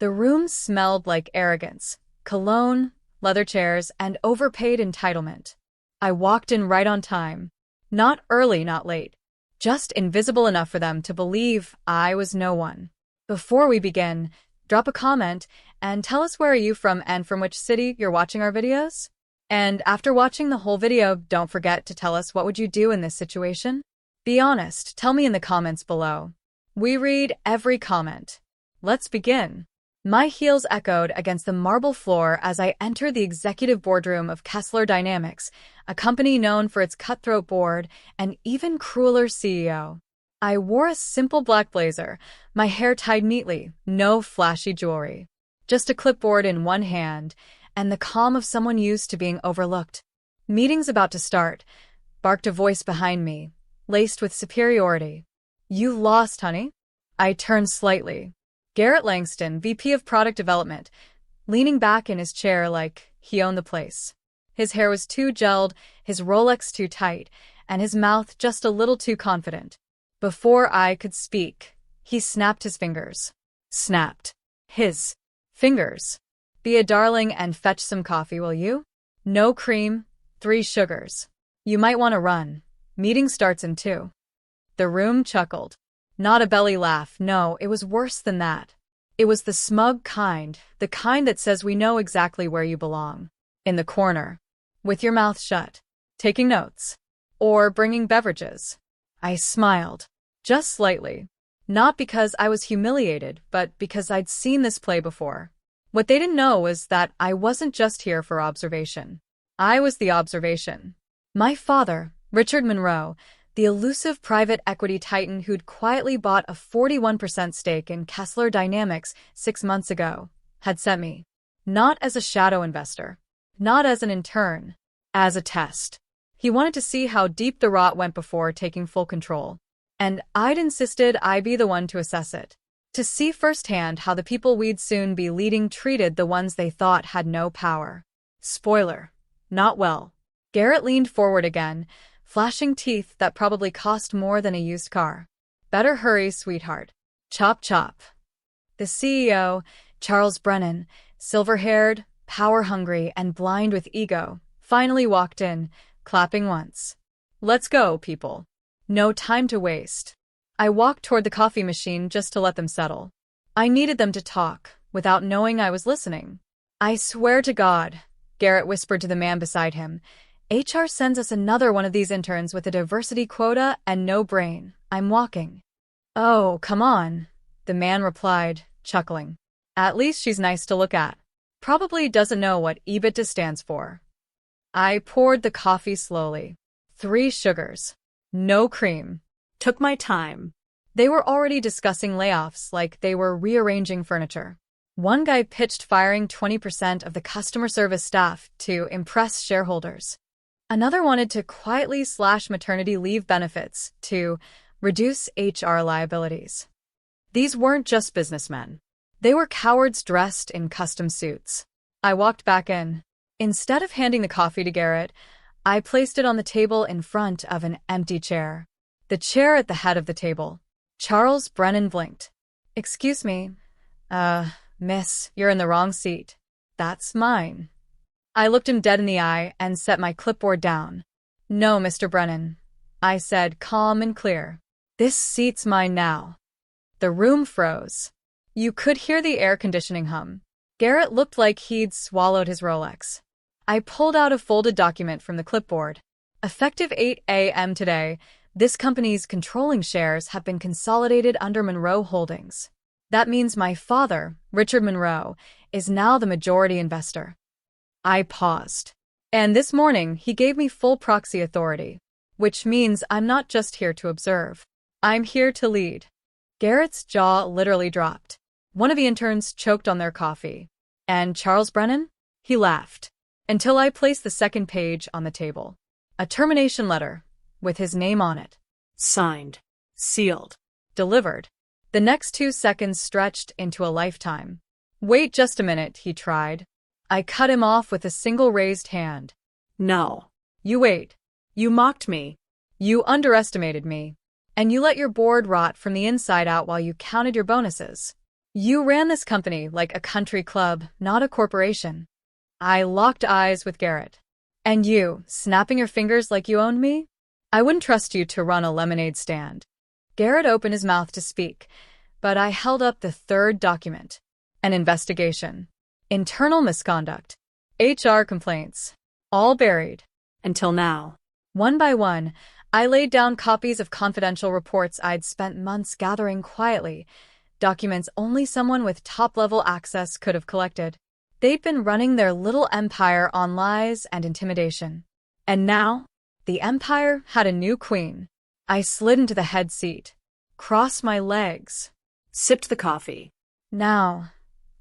The room smelled like arrogance, cologne, leather chairs, and overpaid entitlement. I walked in right on time. Not early, not late. Just invisible enough for them to believe I was no one. Before we begin, drop a comment and tell us where are you from and from which city you're watching our videos? And after watching the whole video, don't forget to tell us what would you do in this situation? Be honest, tell me in the comments below. We read every comment. Let's begin. My heels echoed against the marble floor as I entered the executive boardroom of Kessler Dynamics, a company known for its cutthroat board and even crueler CEO. I wore a simple black blazer, my hair tied neatly, no flashy jewelry. Just a clipboard in one hand, and the calm of someone used to being overlooked. "Meeting's about to start," barked a voice behind me, laced with superiority. "You lost, honey?" I turned slightly. Garrett Langston, VP of Product Development, leaning back in his chair like he owned the place. His hair was too gelled, his Rolex too tight, and his mouth just a little too confident. Before I could speak, he snapped his fingers. Snapped. His fingers. "Be a darling and fetch some coffee, will you? No cream, 3 sugars. You might want to run. Meeting starts in 2. The room chuckled. Not a belly laugh, no, it was worse than that. It was the smug kind, the kind that says we know exactly where you belong. In the corner. With your mouth shut. Taking notes. Or bringing beverages. I smiled. Just slightly. Not because I was humiliated, but because I'd seen this play before. What they didn't know was that I wasn't just here for observation. I was the observation. My father, Richard Monroe, the elusive private equity titan who'd quietly bought a 41% stake in Kessler Dynamics 6 months ago, had sent me. Not as a shadow investor. Not as an intern. As a test. He wanted to see how deep the rot went before taking full control. And I'd insisted I be the one to assess it. To see firsthand how the people we'd soon be leading treated the ones they thought had no power. Spoiler. Not well. Garrett leaned forward again, flashing teeth that probably cost more than a used car. "Better hurry, sweetheart." Chop chop. The CEO, Charles Brennan, silver-haired, power-hungry, and blind with ego, finally walked in, clapping once. "Let's go, people. No time to waste." I walked toward the coffee machine just to let them settle. I needed them to talk, without knowing I was listening. "I swear to God," Garrett whispered to the man beside him, "HR sends us another one of these interns with a diversity quota and no brain. I'm walking." "Oh, come on," the man replied, chuckling. "At least she's nice to look at. Probably doesn't know what EBITDA stands for." I poured the coffee slowly. 3 sugars. No cream. Took my time. They were already discussing layoffs like they were rearranging furniture. One guy pitched firing 20% of the customer service staff to impress shareholders. Another wanted to quietly slash maternity leave benefits to reduce HR liabilities. These weren't just businessmen. They were cowards dressed in custom suits. I walked back in. Instead of handing the coffee to Garrett, I placed it on the table in front of an empty chair. The chair at the head of the table. Charles Brennan blinked. "Excuse me. Miss, you're in the wrong seat. That's mine." I looked him dead in the eye and set my clipboard down. "No, Mr. Brennan," I said, calm and clear. "This seat's mine now." The room froze. You could hear the air conditioning hum. Garrett looked like he'd swallowed his Rolex. I pulled out a folded document from the clipboard. Effective 8 a.m. today, this company's controlling shares have been consolidated under Monroe Holdings. That means my father, Richard Monroe, is now the majority investor. I paused. And this morning, he gave me full proxy authority, which means I'm not just here to observe. I'm here to lead. Garrett's jaw literally dropped. One of the interns choked on their coffee. And Charles Brennan? He laughed. Until I placed the second page on the table. A termination letter, with his name on it. Signed. Sealed. Delivered. The next 2 seconds stretched into a lifetime. "Wait just a minute," he tried. I cut him off with a single raised hand. "No. You wait. You mocked me. You underestimated me. And you let your board rot from the inside out while you counted your bonuses. You ran this company like a country club, not a corporation. I locked eyes with Garrett. And you, snapping your fingers like you owned me? I wouldn't trust you to run a lemonade stand. Garrett opened his mouth to speak, but I held up the third document. An investigation. Internal misconduct. HR complaints. All buried. Until now. One by one, I laid down copies of confidential reports I'd spent months gathering quietly, documents only someone with top-level access could have collected. They'd been running their little empire on lies and intimidation. And now, the empire had a new queen. I slid into the head seat, crossed my legs, Sipped the coffee. Now,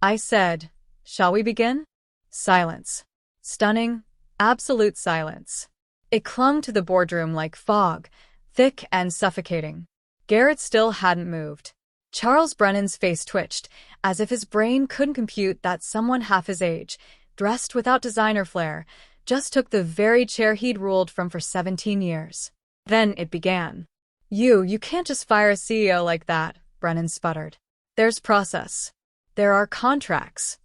I said, shall we begin? Silence. Stunning, absolute silence. It clung to the boardroom like fog, thick and suffocating. Garrett still hadn't moved. Charles Brennan's face twitched, as if his brain couldn't compute that someone half his age, dressed without designer flair, just took the very chair he'd ruled from for 17 years. Then it began. You can't just fire a CEO like that, Brennan sputtered. There's process. There are contracts.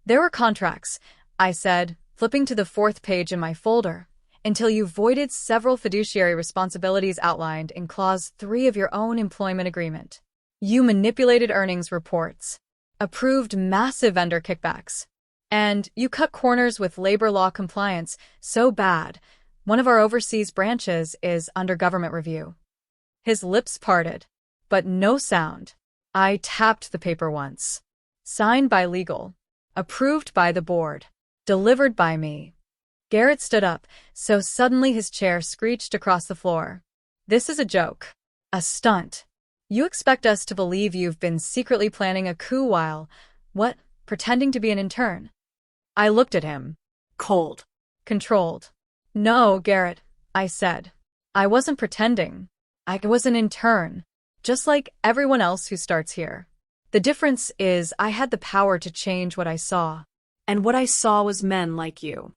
There were contracts, I said, flipping to the fourth page in my folder, until you voided several fiduciary responsibilities outlined in Clause 3 of your own employment agreement. You manipulated earnings reports, approved massive vendor kickbacks, and you cut corners with labor law compliance so bad, one of our overseas branches is under government review. His lips parted, but no sound. I tapped the paper once. Signed by legal. Approved by the board. Delivered by me. Garrett stood up, so suddenly his chair screeched across the floor. This is a joke. A stunt. You expect us to believe you've been secretly planning a coup while, what, pretending to be an intern? I looked at him. Cold. Controlled. No, Garrett, I said. I wasn't pretending. I was an intern, just like everyone else who starts here. The difference is I had the power to change what I saw. And what I saw was men like you.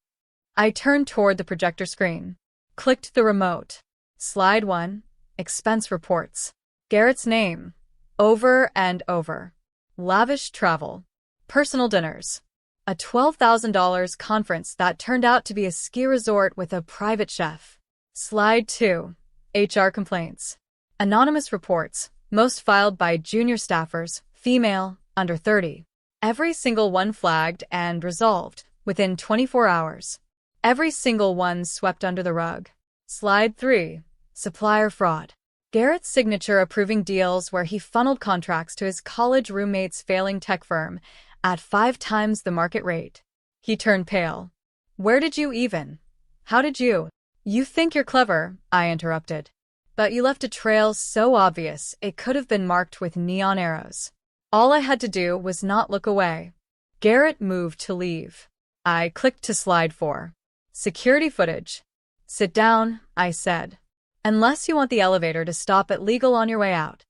I turned toward the projector screen. Clicked the remote. Slide 1. Expense reports. Garrett's name. Over and over. Lavish travel. Personal dinners. A $12,000 conference that turned out to be a ski resort with a private chef. Slide 2. HR complaints. Anonymous reports, most filed by junior staffers, female, under 30. Every single one flagged and resolved within 24 hours. Every single one swept under the rug. Slide 3. Supplier fraud. Garrett's signature approving deals where he funneled contracts to his college roommate's failing tech firm at 5 times the market rate. He turned pale. Where did you even? How did you? You think you're clever, I interrupted. But you left a trail so obvious it could have been marked with neon arrows. All I had to do was not look away. Garrett moved to leave. I clicked to slide 4. Security footage. Sit down, I said. Unless you want the elevator to stop at legal on your way out.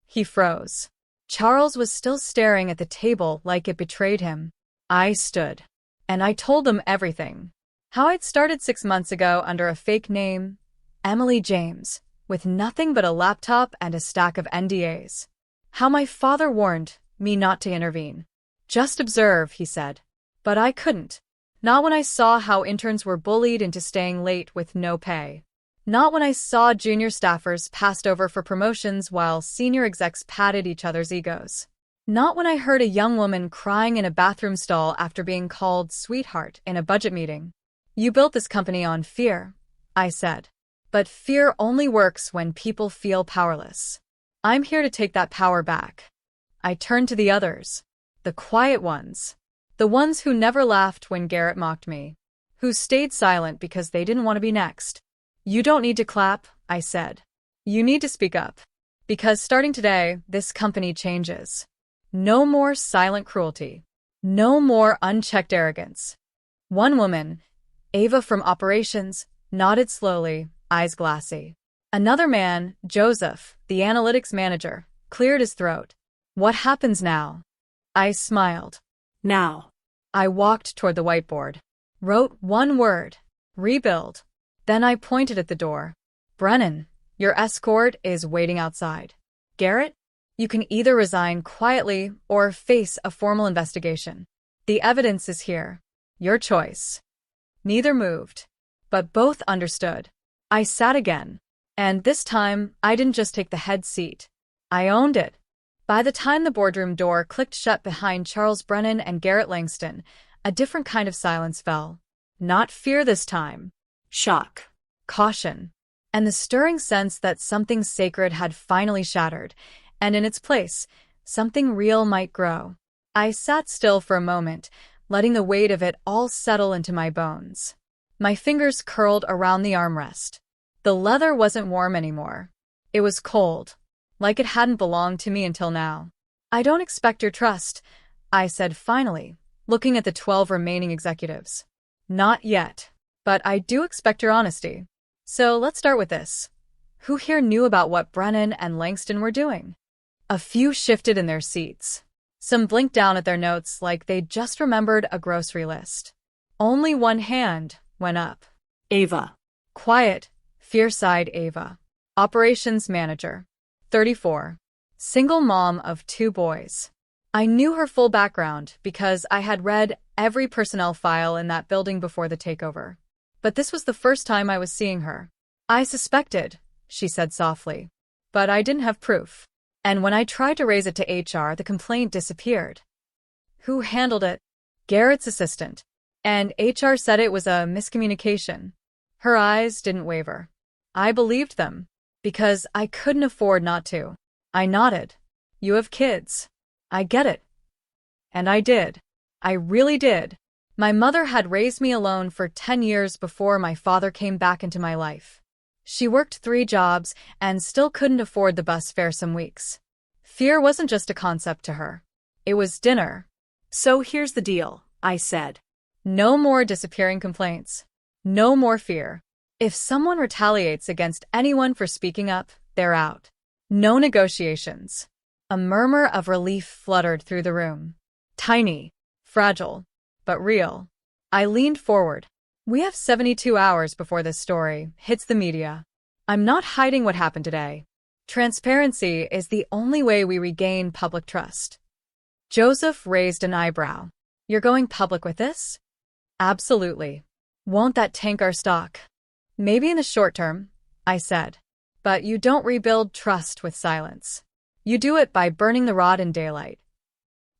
He froze. Charles was still staring at the table like it betrayed him. I stood. And I told them everything. How I'd started 6 months ago under a fake name, Emily James, with nothing but a laptop and a stack of NDAs. How my father warned me not to intervene. Just observe, he said. But I couldn't. Not when I saw how interns were bullied into staying late with no pay. Not when I saw junior staffers passed over for promotions while senior execs patted each other's egos. Not when I heard a young woman crying in a bathroom stall after being called sweetheart in a budget meeting. You built this company on fear, I said. But fear only works when people feel powerless. I'm here to take that power back. I turned to the others. The quiet ones. The ones who never laughed when Garrett mocked me. Who stayed silent because they didn't want to be next. You don't need to clap, I said. You need to speak up. Because starting today, this company changes. No more silent cruelty. No more unchecked arrogance. One woman, Ava from operations, nodded slowly, eyes glassy. Another man, Joseph, the analytics manager, cleared his throat. What happens now? I smiled. Now. I walked toward the whiteboard. Wrote one word. Rebuild. Then I pointed at the door. Brennan, your escort is waiting outside. Garrett, You can either resign quietly or face a formal investigation. The evidence is here. Your choice. Neither moved, but both understood. I sat again, and this time I didn't just take the head seat. I owned it. By the time the boardroom door clicked shut behind Charles Brennan and Garrett Langston, a different kind of silence fell. Not fear this time. Shock. Caution. And the stirring sense that something sacred had finally shattered, and in its place, something real might grow. I sat still for a moment, letting the weight of it all settle into my bones. My fingers curled around the armrest. The leather wasn't warm anymore. It was cold, like it hadn't belonged to me until now. I don't expect your trust, I said finally, looking at the 12 remaining executives. Not yet, but I do expect your honesty. So let's start with this. Who here knew about what Brennan and Langston were doing? A few shifted in their seats. Some blinked down at their notes like they'd just remembered a grocery list. Only one hand went up. Ava. Quiet, fierce-eyed Ava. Operations manager. 34. Single mom of 2 boys. I knew her full background because I had read every personnel file in that building before the takeover. But this was the first time I was seeing her. I suspected, she said softly. But I didn't have proof. And when I tried to raise it to HR, the complaint disappeared. Who handled it? Garrett's assistant. And HR said it was a miscommunication. Her eyes didn't waver. I believed them, because I couldn't afford not to. I nodded. You have kids. I get it. And I did. I really did. My mother had raised me alone for 10 years before my father came back into my life. She worked 3 jobs and still couldn't afford the bus fare some weeks. Fear wasn't just a concept to her. It was dinner. So here's the deal, I said. No more disappearing complaints. No more fear. If someone retaliates against anyone for speaking up, they're out. No negotiations. A murmur of relief fluttered through the room. Tiny, fragile, but real. I leaned forward. We have 72 hours before this story hits the media. I'm not hiding what happened today. Transparency is the only way we regain public trust. Joseph raised an eyebrow. You're going public with this? Absolutely. Won't that tank our stock? Maybe in the short term, I said. But you don't rebuild trust with silence. You do it by burning the rod in daylight.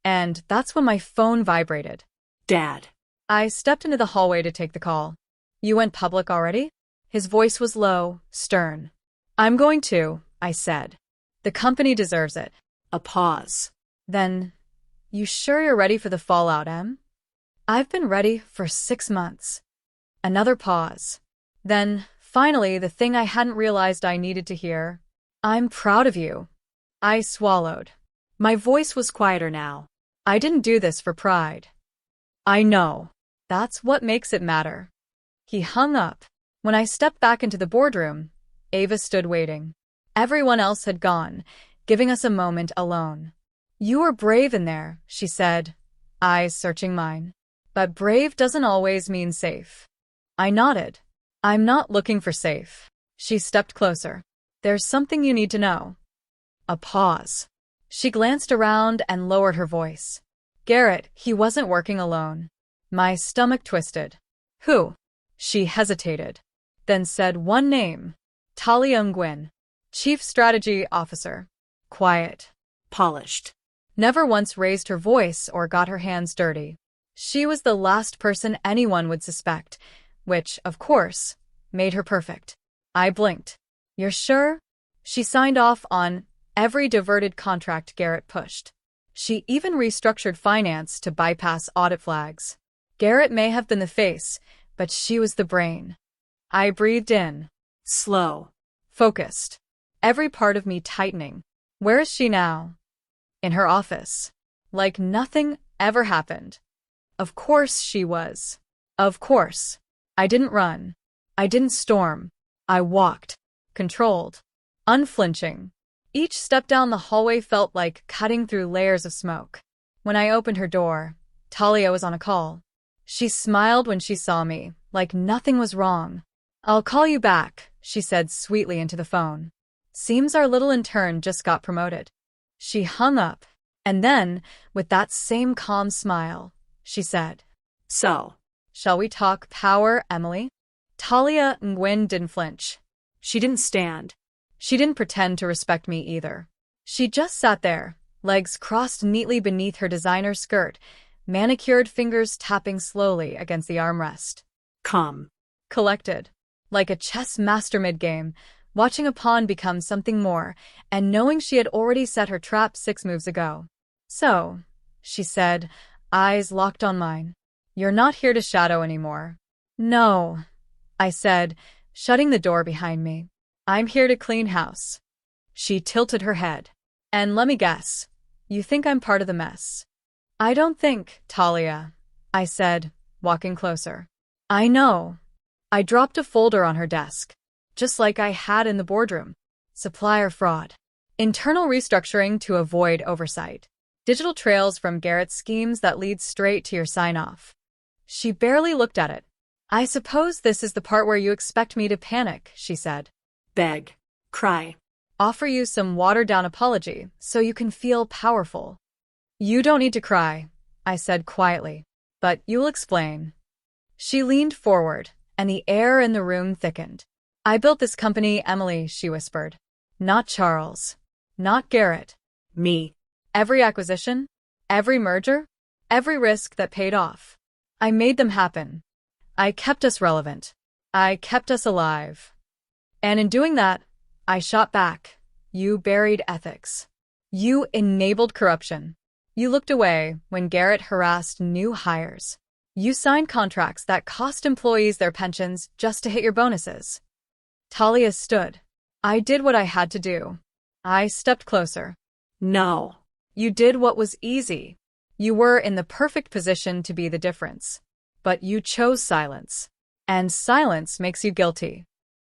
And that's when my phone vibrated. Dad. I stepped into the hallway to take the call. You went public already? His voice was low, stern. I'm going to, I said. The company deserves it. A pause. Then, you sure you're ready for the fallout, Em? I've been ready for 6 months. Another pause. Then, finally, the thing I hadn't realized I needed to hear. I'm proud of you. I swallowed. My voice was quieter now. I didn't do this for pride. I know. That's what makes it matter. He hung up. When I stepped back into the boardroom, Ava stood waiting. Everyone else had gone, giving us a moment alone. You were brave in there, she said, eyes searching mine. But brave doesn't always mean safe. I nodded. I'm not looking for safe. She stepped closer. There's something you need to know. A pause. She glanced around and lowered her voice. Garrett, he wasn't working alone. My stomach twisted. Who? She hesitated, then said one name. Talia Nguyen, Chief Strategy Officer. Quiet. Polished. Never once raised her voice or got her hands dirty. She was the last person anyone would suspect, which, of course, made her perfect. I blinked. You're sure? She signed off on every diverted contract Garrett pushed. She even restructured finance to bypass audit flags. Garrett may have been the face, but she was the brain. I breathed in. Slow. Focused. Every part of me tightening. Where is she now? In her office. Like nothing ever happened. Of course she was. Of course. I didn't run. I didn't storm. I walked. Controlled. Unflinching. Each step down the hallway felt like cutting through layers of smoke. When I opened her door, Talia was on a call. She smiled when she saw me, like nothing was wrong. I'll call you back, she said sweetly into the phone. Seems our little intern just got promoted. She hung up, and then, with that same calm smile, she said, So, "Shall we talk power, Emily?" Talia Nguyen didn't flinch. she didn't stand. She didn't pretend to respect me either. She just sat there, legs crossed neatly beneath her designer skirt, manicured fingers tapping slowly against the armrest. Calm. Collected, like a chess master mid-game, watching a pawn become something more, and knowing she had already set her trap 6 moves ago. "So," she said, eyes locked on mine, "you're not here to shadow anymore." "No," I said, shutting the door behind me. "I'm here to clean house." She tilted her head. "And let me guess, you think I'm part of the mess?" "I don't think, Talia," I said, walking closer. "I know." I dropped a folder on her desk, just like I had in the boardroom. Supplier fraud. Internal restructuring to avoid oversight. Digital trails from Garrett's schemes that lead straight to your sign-off. She barely looked at it. "I suppose this is the part where you expect me to panic," she said. Beg. Cry. "Offer you some watered-down apology so you can feel powerful." "You don't need to cry," I said quietly. "But you'll explain." She leaned forward, and the air in the room thickened. "I built this company, Emily," she whispered. "Not Charles. Not Garrett. Me. Every acquisition, every merger, every risk that paid off. I made them happen. I kept us relevant. I kept us alive. And in doing that, I shot back. You buried ethics. You enabled corruption. You looked away when Garrett harassed new hires. You signed contracts that cost employees their pensions just to hit your bonuses." Talia stood. "I did what I had to do." I stepped closer. No. "You did what was easy. You were in the perfect position to be the difference. But you chose silence. And silence makes you guilty."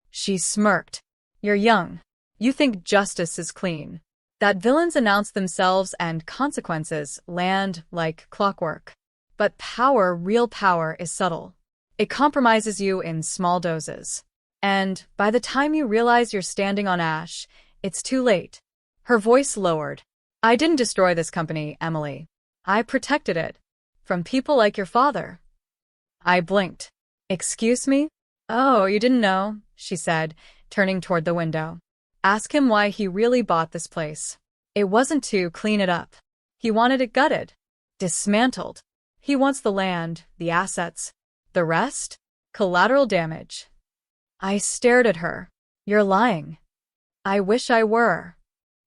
She smirked. "You're young. You think justice is clean. That villains announce themselves and consequences land like clockwork. But power, real power, is subtle. It compromises you in small doses. And by the time you realize you're standing on ash, it's too late." Her voice lowered. "I didn't destroy this company, Emily. I protected it. From people like your father." I blinked. "Excuse me?" "Oh, you didn't know," she said, turning toward the window. "Ask him why he really bought this place. It wasn't to clean it up. He wanted it gutted. Dismantled. He wants the land, the assets. The rest? Collateral damage." I stared at her. "You're lying." "I wish I were."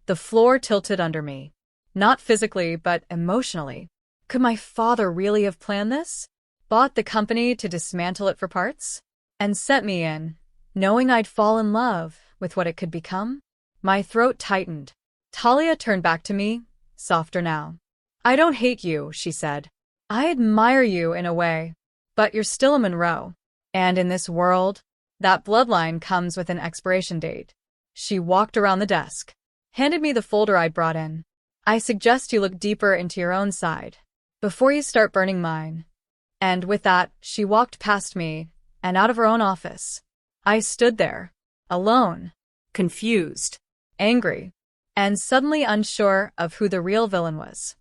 The floor tilted under me. Not physically, but emotionally. Could my father really have planned this? Bought the company to dismantle it for parts? And sent me in, knowing I'd fall in love with what it could become? My throat tightened. Talia turned back to me, softer now. "I don't hate you," she said. "I admire you in a way. But you're still a Monroe. And in this world, that bloodline comes with an expiration date." She walked around the desk, handed me the folder I'd brought in. "I suggest you look deeper into your own side before you start burning mine." And with that, she walked past me and out of her own office. I stood there, alone, Confused. angry, and suddenly unsure of who the real villain was.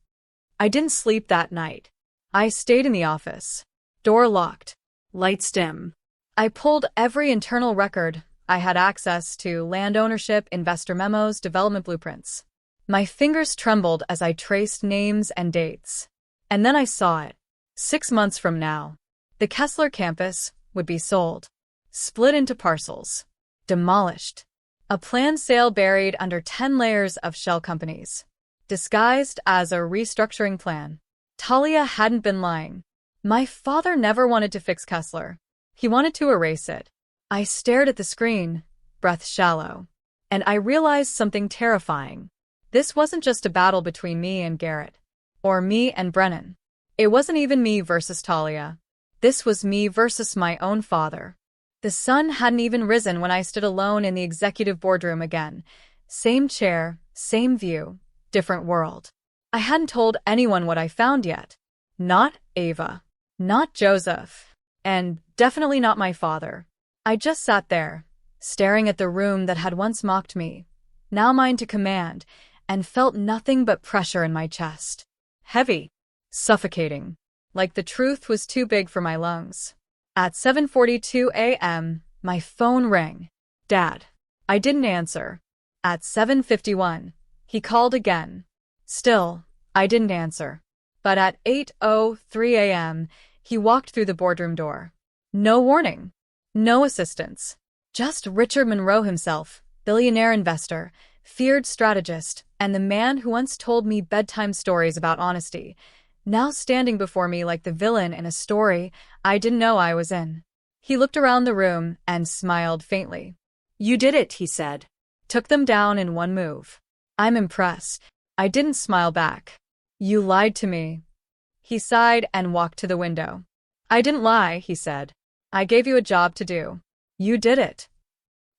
I didn't sleep that night. I stayed in the office, door locked, Lights dim. I pulled every internal record I had access to: land ownership, investor memos, development blueprints. My fingers trembled as I traced names and dates. And then I saw it. 6 months from now, the Kessler campus would be sold, split into parcels, demolished. A planned sale buried under 10 layers of shell companies, disguised as a restructuring plan. Talia hadn't been lying. My father never wanted to fix Kessler. He wanted to erase it. I stared at the screen, breath shallow, and I realized something terrifying. This wasn't just a battle between me and Garrett, or me and Brennan. It wasn't even me versus Talia. This was me versus my own father. The sun hadn't even risen when I stood alone in the executive boardroom again. Same chair, same view, different world. I hadn't told anyone what I found yet. Not Ava. Not Joseph. And definitely not my father. I just sat there, staring at the room that had once mocked me, now mine to command, and felt nothing but pressure in my chest. Heavy, suffocating, like the truth was too big for my lungs. At 7:42 a.m., my phone rang. Dad. I didn't answer. At 7:51, he called again. Still, I didn't answer. But at 8:03 a.m., he walked through the boardroom door. No warning. No assistance. Just Richard Monroe himself, billionaire investor, feared strategist, and the man who once told me bedtime stories about honesty, now standing before me like the villain in a story I didn't know I was in. He looked around the room and smiled faintly. You did it, he said. Took them down in one move. I'm impressed. I didn't smile back. You lied to me. He sighed and walked to the window. I didn't lie, he said. I gave you a job to do. You did it.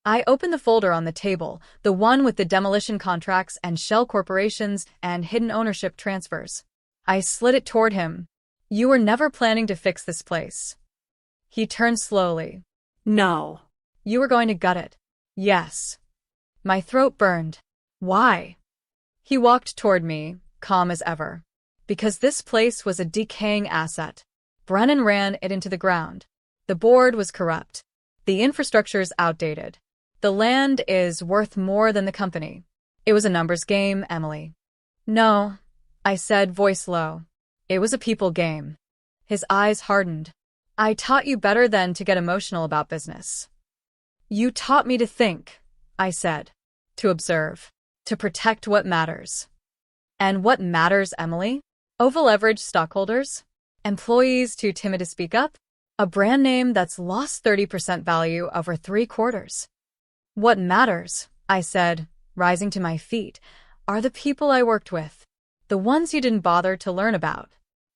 I opened the folder on the table, the one with the demolition contracts and shell corporations and hidden ownership transfers. I slid it toward him. You were never planning to fix this place. He turned slowly. No. You were going to gut it. Yes. My throat burned. Why? He walked toward me, calm as ever. Because this place was a decaying asset. Brennan ran it into the ground. The board was corrupt. The infrastructure's outdated. The land is worth more than the company. It was a numbers game, Emily. No, I said, voice low. It was a people game. His eyes hardened. I taught you better than to get emotional about business. You taught me to think, I said. To observe. To protect what matters. And what matters, Emily? Over-leveraged stockholders? Employees too timid to speak up? A brand name that's lost 30% value over 3 quarters. What matters, I said, rising to my feet, are the people I worked with. The ones you didn't bother to learn about.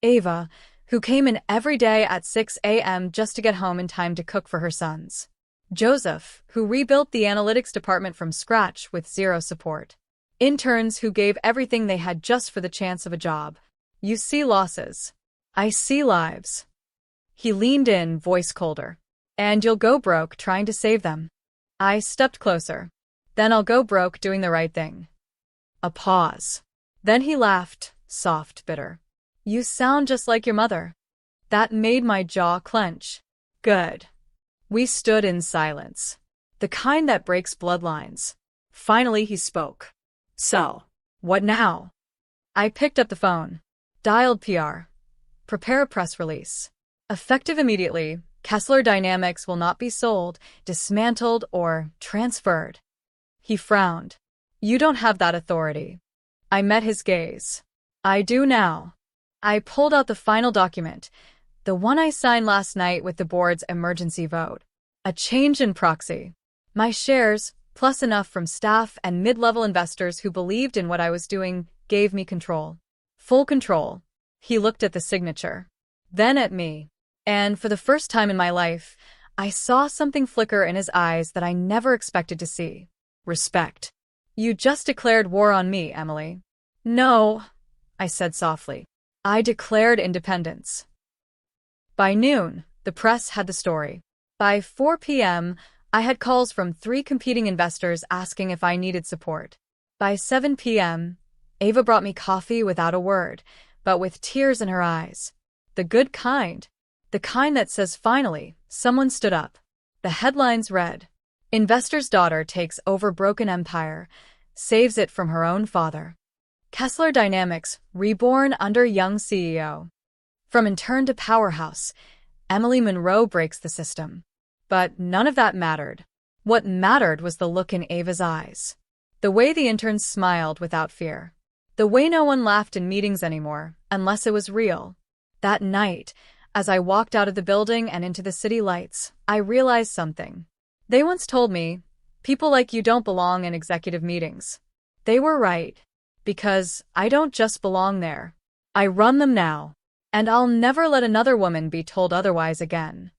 Ava, who came in every day at 6 a.m. just to get home in time to cook for her sons. Joseph, who rebuilt the analytics department from scratch with zero support. Interns who gave everything they had just for the chance of a job. You see losses. I see lives. He leaned in, voice colder. And you'll go broke trying to save them. I stepped closer. Then I'll go broke doing the right thing. A pause. Then he laughed, soft, bitter. You sound just like your mother. That made my jaw clench. Good. We stood in silence. The kind that breaks bloodlines. Finally he spoke. So, what now? I picked up the phone. Dialed PR. Prepare a press release. Effective immediately, Kessler Dynamics will not be sold, dismantled, or transferred. He frowned. You don't have that authority. I met his gaze. I do now. I pulled out the final document, the one I signed last night with the board's emergency vote. A change in proxy. My shares, plus enough from staff and mid-level investors who believed in what I was doing, gave me control. Full control. He looked at the signature. Then at me. And for the first time in my life, I saw something flicker in his eyes that I never expected to see. Respect. You just declared war on me, Emily. No, I said softly. I declared independence. By noon, the press had the story. By 4 p.m., I had calls from 3 competing investors asking if I needed support. By 7 p.m., Ava brought me coffee without a word, but with tears in her eyes. The good kind. The kind that says, finally, someone stood up. The headlines read, Investor's daughter takes over broken empire, saves it from her own father. Kessler Dynamics, reborn under young CEO. From intern to powerhouse, Emily Monroe breaks the system. But none of that mattered. What mattered was the look in Ava's eyes. The way the interns smiled without fear. The way no one laughed in meetings anymore, unless it was real. That night, as I walked out of the building and into the city lights, I realized something. They once told me, people like you don't belong in executive meetings. They were right. Because I don't just belong there. I run them now. And I'll never let another woman be told otherwise again.